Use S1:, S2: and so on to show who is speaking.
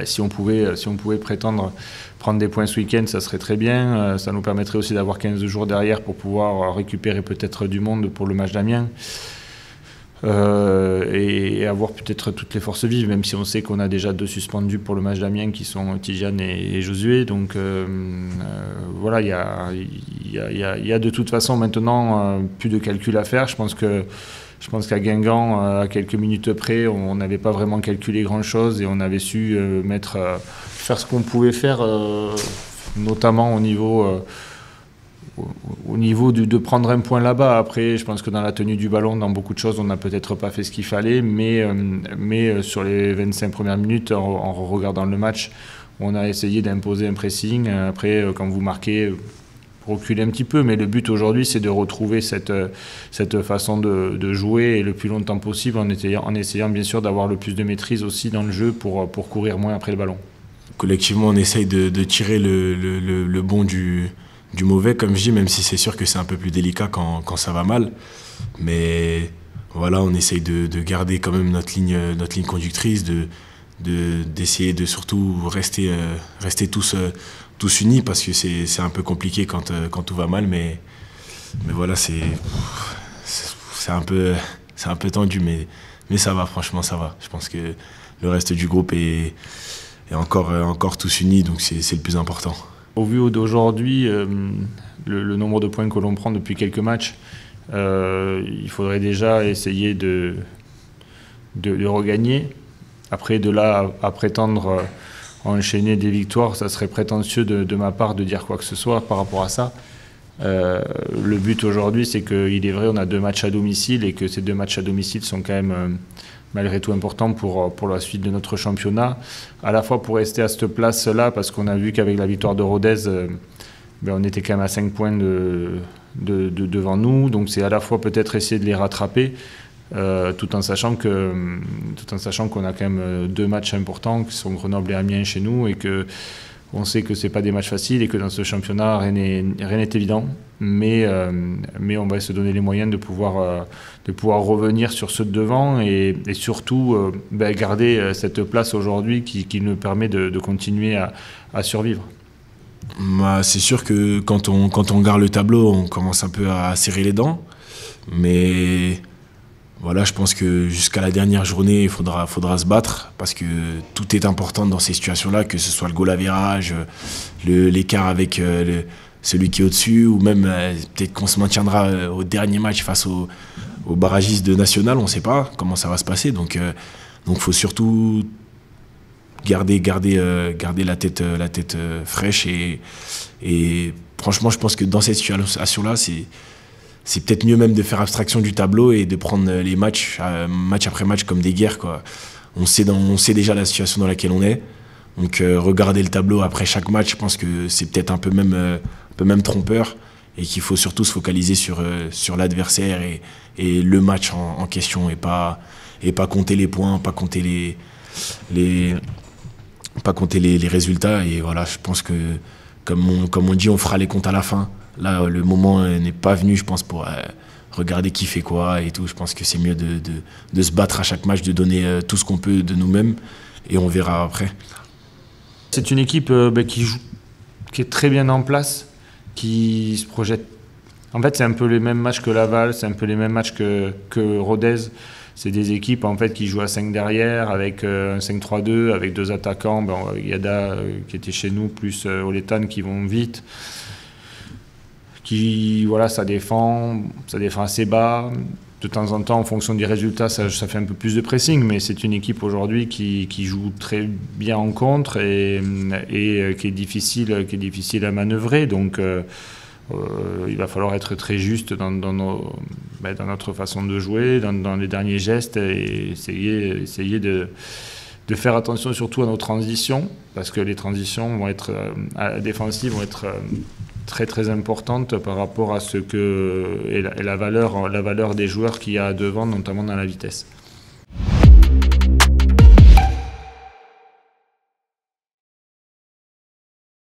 S1: si on pouvait prétendre prendre des points ce week-end, ça serait très bien. Ça nous permettrait aussi d'avoir 15 jours derrière pour pouvoir récupérer peut-être du monde pour le match d'Amiens. Et avoir peut-être toutes les forces vives, même si on sait qu'on a déjà 2 suspendus pour le match d'Amiens qui sont Tidiane et Josué. Donc voilà, il y a de toute façon maintenant plus de calcul à faire. Je pense qu'à Guingamp, à quelques minutes près, on n'avait pas vraiment calculé grand-chose et on avait su faire ce qu'on pouvait faire, notamment au niveau de prendre un point là-bas. Après, je pense que dans la tenue du ballon, dans beaucoup de choses, on n'a peut-être pas fait ce qu'il fallait, mais sur les 25 premières minutes, en regardant le match, on a essayé d'imposer un pressing. Après, quand vous marquez, reculer un petit peu, mais le but aujourd'hui, c'est de retrouver cette façon de jouer et le plus longtemps possible, en essayant bien sûr d'avoir le plus de maîtrise aussi dans le jeu pour courir moins après le ballon.
S2: Collectivement, on essaye de tirer le bon du mauvais, comme je dis, même si c'est sûr que c'est un peu plus délicat quand ça va mal. Mais voilà, on essaye de garder quand même notre ligne conductrice, d'essayer de surtout rester tous unis, parce que c'est un peu compliqué quand tout va mal. Mais voilà, c'est un peu tendu, mais ça va, franchement, ça va. Je pense que le reste du groupe est encore tous unis, donc c'est le plus important.
S1: Au vu d'aujourd'hui, le nombre de points que l'on prend depuis quelques matchs, il faudrait déjà essayer de regagner. Après, de là à prétendre enchaîner des victoires, ça serait prétentieux de ma part de dire quoi que ce soit par rapport à ça. Le but aujourd'hui, c'est qu'il est vrai, on a 2 matchs à domicile et que ces 2 matchs à domicile sont quand même malgré tout important pour la suite de notre championnat, à la fois pour rester à cette place-là, parce qu'on a vu qu'avec la victoire de Rodez, on était quand même à 5 points devant nous, donc c'est à la fois peut-être essayer de les rattraper, tout en sachant qu'on a quand même 2 matchs importants, qui sont Grenoble et Amiens chez nous, et que on sait que ce n'est pas des matchs faciles et que dans ce championnat, rien n'est évident. Mais on va se donner les moyens de pouvoir revenir sur ceux de devant et surtout garder cette place aujourd'hui qui nous permet de continuer à survivre.
S2: C'est sûr que quand on regarde le tableau, on commence un peu à serrer les dents. Mais voilà, je pense que jusqu'à la dernière journée, il faudra se battre, parce que tout est important dans ces situations-là, que ce soit le goal average, l'écart avec celui qui est au-dessus, ou même peut-être qu'on se maintiendra au dernier match face aux barragistes de National, on ne sait pas comment ça va se passer. Donc faut surtout garder la tête fraîche et franchement, je pense que dans cette situation-là, c'est peut-être mieux même de faire abstraction du tableau et de prendre les match après match comme des guerres, quoi. On sait déjà la situation dans laquelle on est. Donc regarder le tableau après chaque match, je pense que c'est peut-être un peu même trompeur, et qu'il faut surtout se focaliser sur l'adversaire et le match en question, et pas compter les points, pas compter les résultats. Et voilà, je pense que comme on dit, on fera les comptes à la fin. Là, le moment n'est pas venu, je pense, pour regarder qui fait quoi et tout. Je pense que c'est mieux de se battre à chaque match, de donner tout ce qu'on peut de nous-mêmes, et on verra après.
S1: C'est une équipe qui est très bien en place, qui se projette. En fait, c'est un peu les mêmes matchs que Laval, c'est un peu les mêmes matchs que Rodez. C'est des équipes en fait qui jouent à 5 derrière, avec un 5-3-2, avec 2 attaquants, Yada qui était chez nous, plus Oletane qui vont vite. Ça défend assez bas. De temps en temps, en fonction du résultat, ça fait un peu plus de pressing, mais c'est une équipe aujourd'hui qui joue très bien en contre et qui est difficile à manœuvrer. Donc, il va falloir être très juste dans notre façon de jouer, dans les derniers gestes, et essayer de faire attention surtout à nos transitions, parce que les transitions défensives vont être très très importante par rapport à ce que est la valeur des joueurs qu'il y a devant, notamment dans la vitesse.